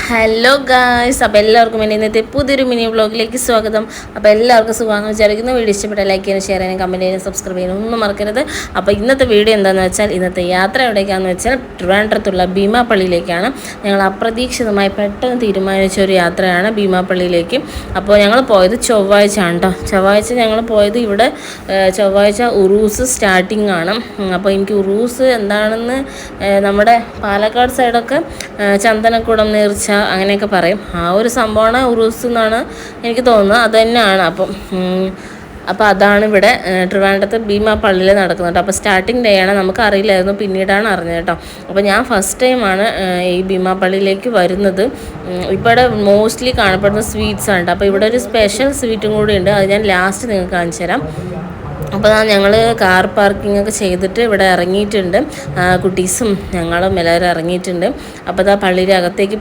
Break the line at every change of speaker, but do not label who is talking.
Hello guys, അപ്പോൾ എല്ലാവർക്കും എൻ്റെ ഇന്നത്തെ പുതിയൊരു മിനി വ്ളോഗിലേക്ക് സ്വാഗതം. അപ്പോൾ എല്ലാവർക്കും സുഖമാണെന്ന് വിചാരിക്കുന്നു. വീഡിയോ ഇഷ്ടപ്പെട്ട ലൈക്ക് ചെയ്യാനും ഷെയർ ചെയ്യാനും കമൻറ്റ് ചെയ്യാനും സബ്സ്ക്രൈബ് ചെയ്യാനും ഒന്നും മറക്കരുത്. അപ്പോൾ ഇന്നത്തെ വീഡിയോ എന്താണെന്ന് വെച്ചാൽ, ഇന്നത്തെ യാത്ര എവിടേക്കാണെന്ന് വെച്ചാൽ ട്രിവാൻഡ്രത്തുള്ള ഭീമാപ്പള്ളിയിലേക്കാണ്. ഞങ്ങൾ അപ്രതീക്ഷിതമായി പെട്ടെന്ന് തീരുമാനിച്ച ഒരു യാത്രയാണ് ഭീമാപ്പള്ളിയിലേക്ക്. അപ്പോൾ ഞങ്ങൾ പോയത് ചൊവ്വാഴ്ച ആണ് കേട്ടോ. ചൊവ്വാഴ്ച ഞങ്ങൾ പോയത് ഇവിടെ ചൊവ്വാഴ്ച ഉറൂസ് സ്റ്റാർട്ടിംഗ് ആണ്. അപ്പോൾ എനിക്ക് ഉറൂസ് എന്താണെന്ന് നമ്മുടെ പാലക്കാട് സൈഡൊക്കെ ചന്ദനക്കുടം നേർച്ച അങ്ങനെയൊക്കെ പറയും. ആ ഒരു സംഭവമാണ് ഉറൂസ് എന്നാണ് എനിക്ക് തോന്നുന്നത്. അത് തന്നെയാണ്. അപ്പോൾ അതാണ് ഇവിടെ ട്രിവാൻഡ്രത്ത് ഭീമാപ്പള്ളിയിൽ നടക്കുന്നത്. അപ്പോൾ സ്റ്റാർട്ടിങ് ഡേ ആണ്, നമുക്ക് അറിയില്ലായിരുന്നു, പിന്നീടാണ് അറിഞ്ഞത് കേട്ടോ. അപ്പോൾ ഞാൻ ഫസ്റ്റ് ടൈമാണ് ഈ ഭീമാപ്പള്ളിയിലേക്ക് വരുന്നത്. ഇവിടെ മോസ്റ്റ്ലി കാണപ്പെടുന്ന സ്വീറ്റ്സ് ആണ്. അപ്പോൾ ഇവിടെ ഒരു സ്പെഷ്യൽ സ്വീറ്റും കൂടി ഉണ്ട്, അത് ഞാൻ ലാസ്റ്റ് നിങ്ങൾക്ക് കാണിച്ചു തരാം. അപ്പോൾ ഞങ്ങൾ കാർ പാർക്കിംഗ് ഒക്കെ ചെയ്തിട്ട് ഇവിടെ ഇറങ്ങിയിട്ടുണ്ട്. കുട്ടീസും ഞങ്ങളും എല്ലാവരും ഇറങ്ങിയിട്ടുണ്ട്. അപ്പോൾ പള്ളിയുടെ അകത്തേക്ക്